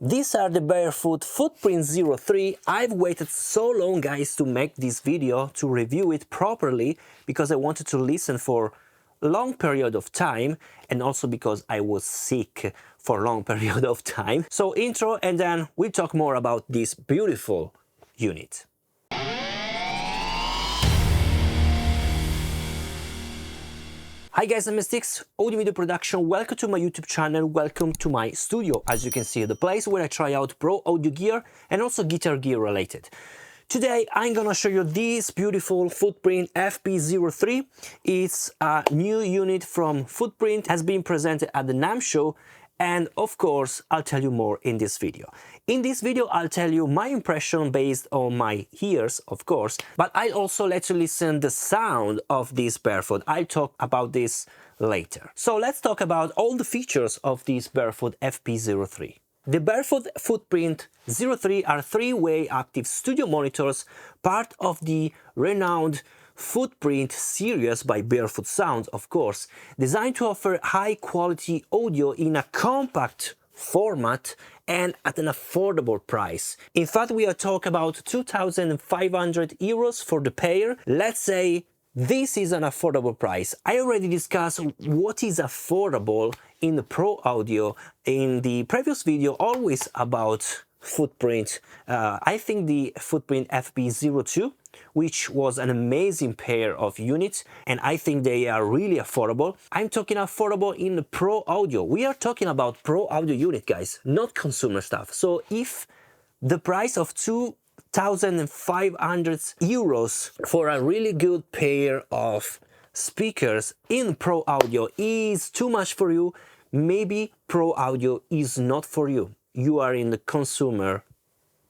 These are the Barefoot Footprint 03. I've waited so long, guys, to make this video, to review it properly, because I wanted to listen for a long period of time, and also because I was sick for a long period of time. So intro, and then we'll talk more about this beautiful unit. Hi guys, I'm Steex, audio video production. Welcome to my YouTube channel, welcome to my studio. As you can see, the place where I try out pro audio gear and also guitar gear related. Today I'm gonna show you this beautiful Footprint FP03. It's a new unit from Footprint, has been presented at the NAMM SHOW, and of course I'll tell you more in this video. In this video I'll tell you my impression based on my ears, of course, but I'll also let you listen the sound of this Barefoot. I'll talk about this later. So let's talk about all the features of this Barefoot FP03. The Barefoot Footprint 03 are three-way active studio monitors, part of the renowned Footprint series by Barefoot Sound, of course, designed to offer high-quality audio in a compact format and at an affordable price. In fact, we are talking about 2,500 euros for the pair. Let's say this is an affordable price. I already discussed what is affordable in the Pro Audio in the previous video, always about Footprint. I think the Footprint FP02, which was an amazing pair of units, and I think they are really affordable. I'm talking affordable in the Pro Audio. We are talking about Pro Audio unit, guys, not consumer stuff. So if the price of 2,500 euros for a really good pair of speakers in Pro Audio is too much for you, maybe Pro Audio is not for you. You are in the consumer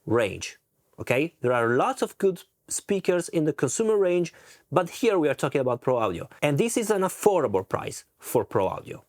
range, okay? There are lots of good speakers in the consumer range, but here we are talking about Pro Audio. And this is an affordable price for Pro Audio.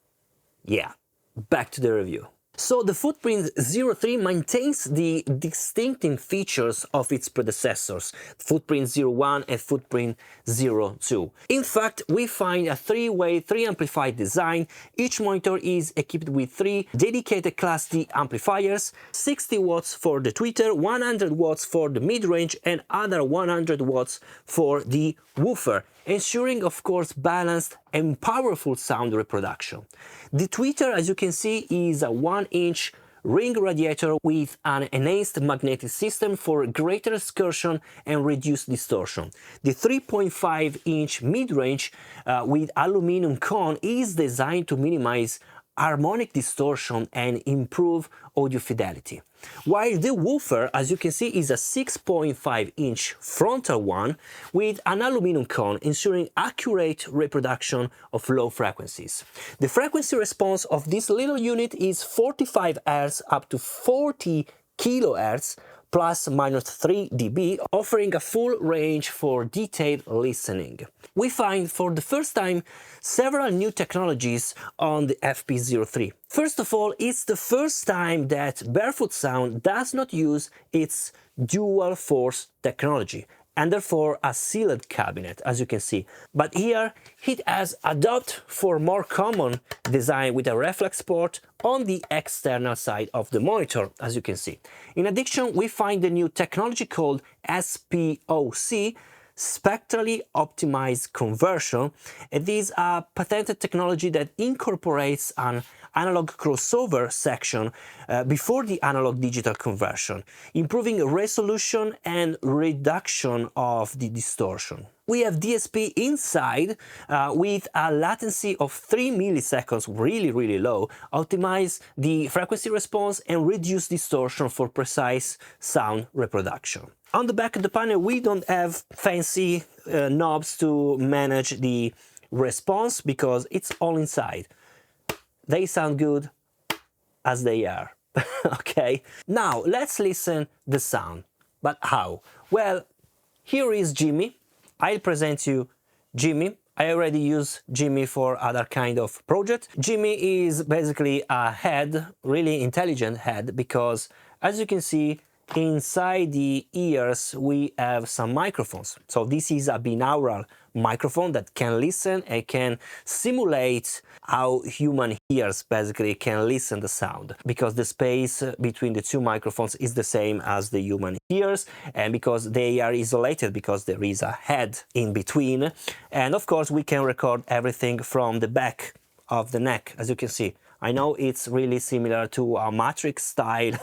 Yeah, back to the review. So the Footprint 03 maintains the distinctive features of its predecessors, Footprint 01 and Footprint 02. In fact, we find a three-way, three-amplified design. Each monitor is equipped with three dedicated Class D amplifiers, 60 watts for the tweeter, 100 watts for the mid-range, and other 100 watts for the woofer, ensuring, of course, balanced and powerful sound reproduction. The tweeter, as you can see, is a 1-inch ring radiator with an enhanced magnetic system for greater excursion and reduced distortion. The 3.5-inch mid-range with aluminum cone is designed to minimize harmonic distortion and improve audio fidelity. While the woofer, as you can see, is a 6.5-inch frontal one with an aluminum cone, ensuring accurate reproduction of low frequencies. The frequency response of this little unit is 45 Hz up to 40 kHz, plus minus 3 dB, offering a full range for detailed listening. We find for the first time several new technologies on the FP03. First of all, it's the first time that Barefoot Sound does not use its dual force technology, and therefore a sealed cabinet, as you can see. But here it has adopted for more common design with a reflex port on the external side of the monitor, as you can see. In addition, we find the new technology called SPOC, Spectrally Optimized Conversion. It is a patented technology that incorporates an analog crossover section before the analog digital conversion, improving resolution and reduction of the distortion. We have DSP inside with a latency of 3 milliseconds, really low, optimize the frequency response and reduce distortion for precise sound reproduction. On the back of the panel, we don't have fancy knobs to manage the response because it's all inside. They sound good as they are. Okay, now let's listen the sound. But how? Well, here is Jimmy. I'll present you Jimmy. I already use Jimmy for other kind of project. Jimmy is basically a head, really intelligent head, because as you can see, inside the ears we have some microphones. So this is a binaural microphone that can listen and can simulate how human ears basically can listen the sound, because the space between the two microphones is the same as the human ears, and because they are isolated because there is a head in between. And of course we can record everything from the back of the neck, as you can see. I know it's really similar to a matrix style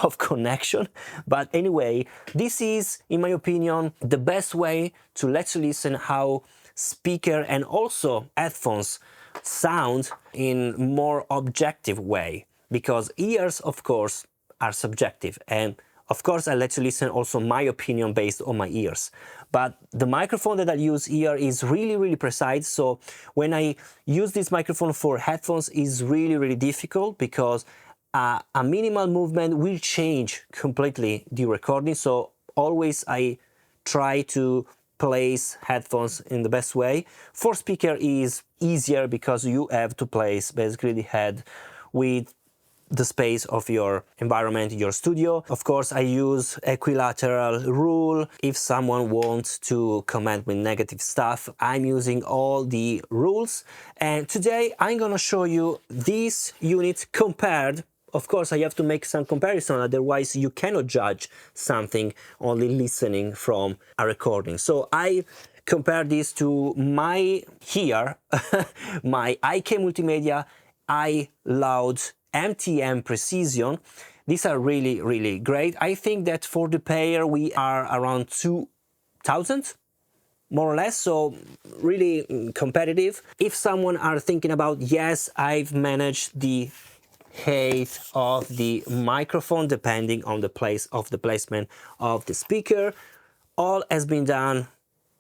of connection, but anyway, this is, in my opinion, the best way to let you listen how speaker and also headphones sound in more objective way, because ears, of course, are subjective, and of course I let you listen also my opinion based on my ears. But the microphone that I use here is really precise, so when I use this microphone for headphones is really difficult, because a minimal movement will change completely the recording. So always I try to place headphones in the best way. For speaker is easier because you have to place basically the head with the space of your environment, your studio. Of course, I use equilateral rule. If someone wants to comment with negative stuff, I'm using all the rules. And today I'm gonna show you these units compared. Of course, I have to make some comparison, otherwise you cannot judge something only listening from a recording. So I compare this to my here, my IK Multimedia iLoud MTM Precision. These are really great. I think that for the pair we are around 2,000 more or less, so really competitive. If someone are thinking about, yes, I've managed the height of the microphone depending on the place of the placement of the speaker, all has been done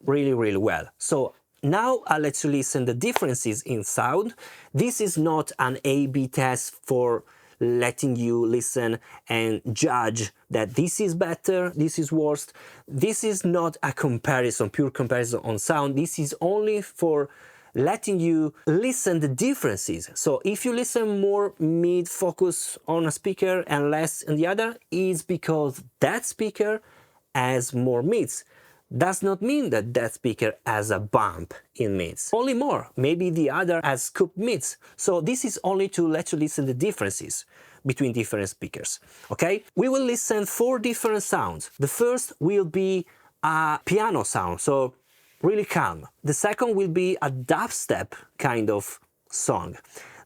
really well. So now I'll let you listen the differences in sound. This is not an A/B test for letting you listen and judge that this is better, this is worse. This is not a comparison, pure comparison on sound. This is only for letting you listen the differences. So if you listen more mid-focus on a speaker and less on the other, is because that speaker has more mids. Does not mean that that speaker has a bump in mids. Only more. Maybe the other has scooped mids. So this is only to let you listen the differences between different speakers. Okay? We will listen 4 different sounds. The first will be a piano sound, so really calm. The second will be a dubstep kind of song.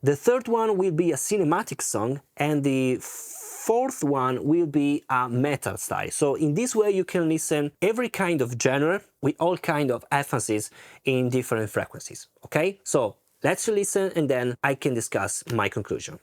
The third one will be a cinematic song, and the fourth one will be a metal style. So in this way you can listen every kind of genre with all kind of emphasis in different frequencies. Okay, so let's listen and then I can discuss my conclusion.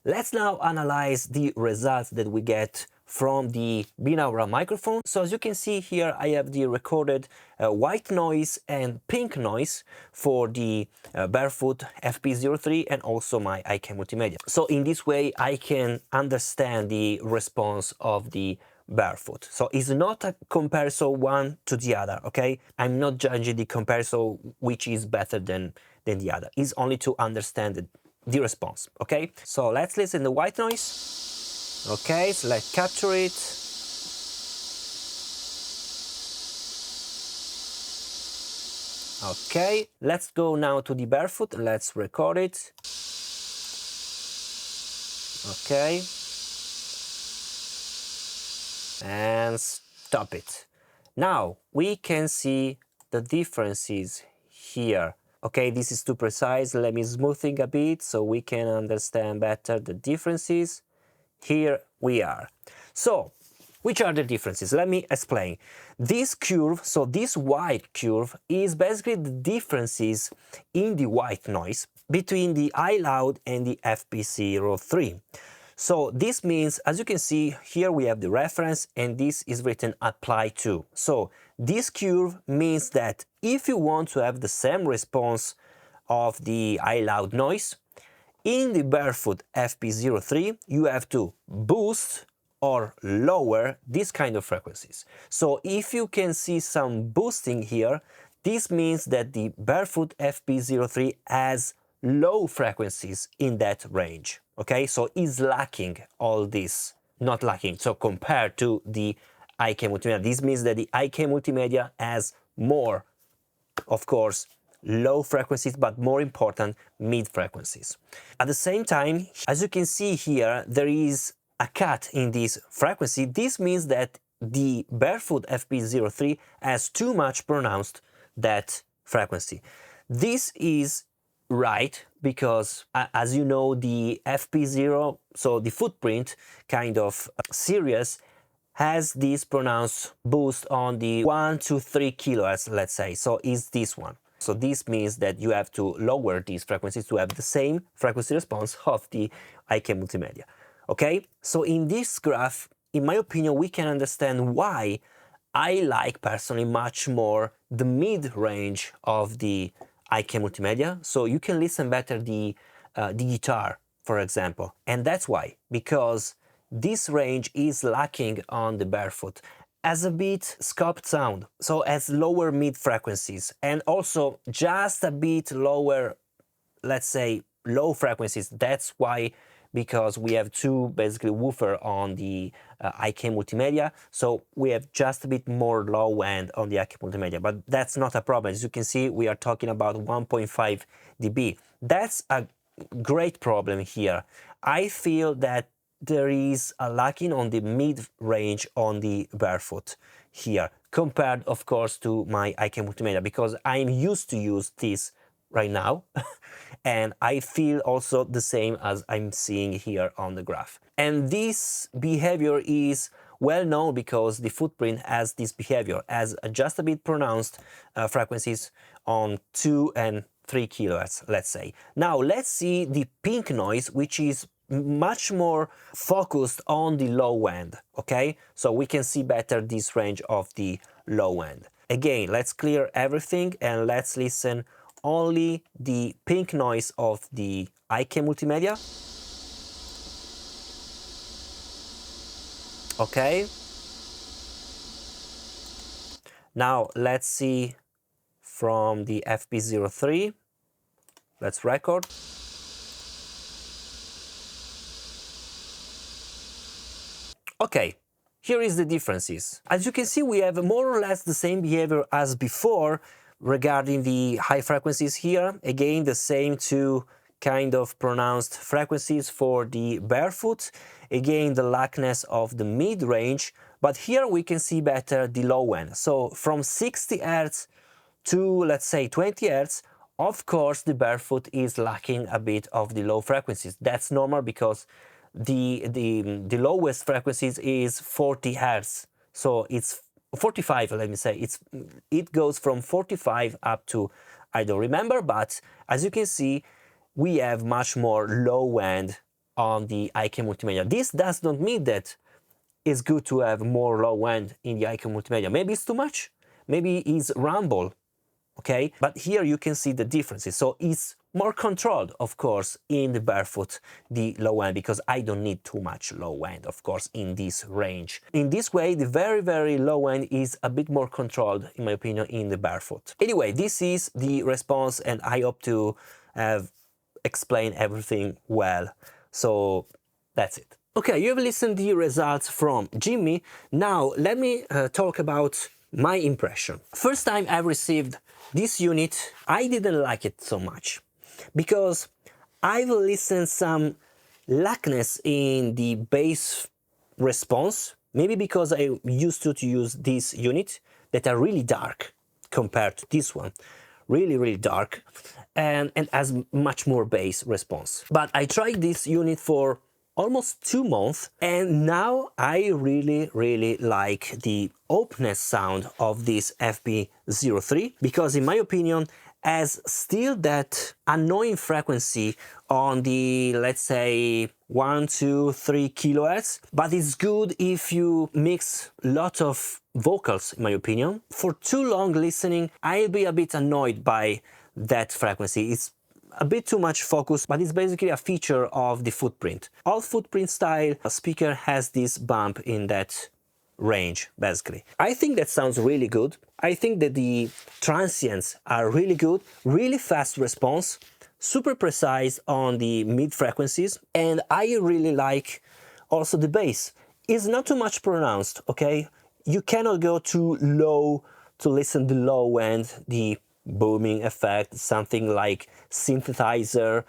Let's now analyze the results that we get from the binaural microphone. So as you can see here, I have the recorded white noise and pink noise for the Barefoot FP03 and also my 𝙬𝙤𝙢𝙀 multimedia. So in this way, I can understand the response of the Barefoot. So it's not a comparison one to the other, okay? I'm not judging the comparison which is better than the other. It's only to understand the response, okay? So let's listen to the white noise. Okay, so let's capture it. Okay, let's go now to the Barefoot. Let's record it. Okay. And stop it. Now we can see the differences here. Okay, this is too precise. Let me smoothing a bit so we can understand better the differences. Here we are. So, which are the differences? Let me explain. This curve, so this white curve, is basically the differences in the white noise between the iLoud and the FP03. So this means, as you can see, here we have the reference and this is written apply to. So this curve means that if you want to have the same response of the iLoud noise, in the Barefoot FP03, you have to boost or lower this kind of frequencies. So if you can see some boosting here, this means that the Barefoot FP03 has low frequencies in that range. Okay, so is lacking all this, not lacking. So compared to the 𝙬𝙤𝙢𝙀 multimedia, this means that the 𝙬𝙤𝙢𝙀 multimedia has more, of course, low frequencies, but more important, mid frequencies. At the same time, as you can see here, there is a cut in this frequency. This means that the Barefoot FP03 has too much pronounced that frequency. This is right because, as you know, the FP0, so the Footprint kind of series, has this pronounced boost on the 1 to 3 kHz, let's say. So is this one. So this means that you have to lower these frequencies to have the same frequency response of the 𝙬𝙤𝙢𝙀 multimedia. Okay, so in this graph, in my opinion, we can understand why I like personally much more the mid-range of the 𝙬𝙤𝙢𝙀 multimedia. So you can listen better the guitar, for example, and that's why, because this range is lacking on the Barefoot. As a bit scoped sound, so as lower mid frequencies and also just a bit lower, let's say, low frequencies. That's why, because we have two basically woofer on the 𝙬𝙤𝙢𝙀 multimedia, so we have just a bit more low end on the 𝙬𝙤𝙢𝙀 multimedia, but that's not a problem. As you can see, we are talking about 1.5 dB. That's a great problem here. I feel that there is a lacking on the mid-range on the Barefoot here, compared, of course, to my 𝙬𝙤𝙢𝙀 multimedia, because I'm used to use this right now, and I feel also the same as I'm seeing here on the graph. And this behavior is well known because the Footprint has this behavior, as just a bit pronounced frequencies on 2 and 3 kHz, let's say. Now let's see the pink noise, which is much more focused on the low end, okay? So we can see better this range of the low end. Again, let's clear everything and let's listen only the pink noise of the 𝙬𝙤𝙢𝙀 multimedia. Okay. Now let's see from the FP03. Let's record. Okay, here is the differences. As you can see, we have more or less the same behavior as before regarding the high frequencies here. Again, the same two kind of pronounced frequencies for the Barefoot. Again, the lackness of the mid-range, but here we can see better the low end. So from 60 Hz to, let's say, 20 Hz, of course, the Barefoot is lacking a bit of the low frequencies. That's normal because the lowest frequencies is 40 Hz. So it's 45, let me say. It goes from 45 up to, I don't remember, but as you can see, we have much more low end on the IK Multimedia. This does not mean that it's good to have more low end in the IK Multimedia. Maybe it's too much, maybe it's rumble, okay? But here you can see the differences. So it's more controlled, of course, in the Barefoot, the low end, because I don't need too much low end, of course, in this range. In this way, the very, very low end is a bit more controlled, in my opinion, in the Barefoot. Anyway, this is the response, and I hope to have explained everything well. So that's it. Okay, you have listened to the results from Jimmy. Now, let me talk about my impression. First time I received this unit, I didn't like it so much because I've listened some lackness in the bass response, maybe because I used to use this unit that are really dark compared to this one, really dark, and has much more bass response. But I tried this unit for almost 2 months, and now I really like the openness sound of this FP03, because in my opinion has still that annoying frequency on the, let's say, 1, 2, 3 kilohertz, but it's good if you mix a lot of vocals, in my opinion. For too long listening, I'll be a bit annoyed by that frequency. It's a bit too much focus, but it's basically a feature of the Footprint. All Footprint style speaker has this bump in that range, basically. I think that sounds really good. I think that the transients are really good, really fast response, super precise on the mid frequencies, and I really like also the bass. It's not too much pronounced, okay? You cannot go too low to listen to the low end, the booming effect, something like synthesizer,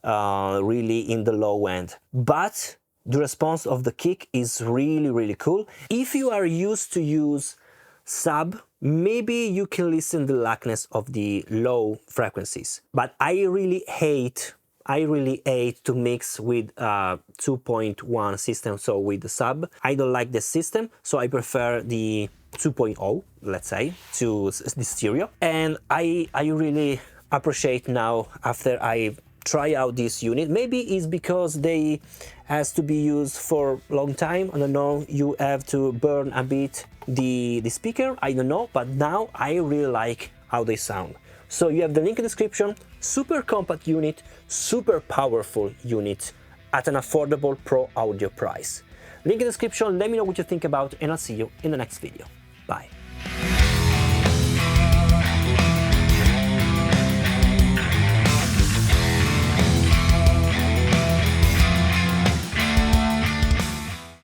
really in the low end. But the response of the kick is really cool. If you are used to use sub, maybe you can listen to the lackness of the low frequencies. But I really hate to mix with 2.1 system, so with the sub. I don't like the system, so I prefer the 2.0, let's say, to the stereo. And I really appreciate now, after I try out this unit, maybe it's because they has to be used for a long time, I don't know, you have to burn a bit the speaker, I don't know, but now I really like how they sound. So you have the link in the description, super compact unit, super powerful unit at an affordable pro audio price. Link in the description, let me know what you think about, and I'll see you in the next video. Bye.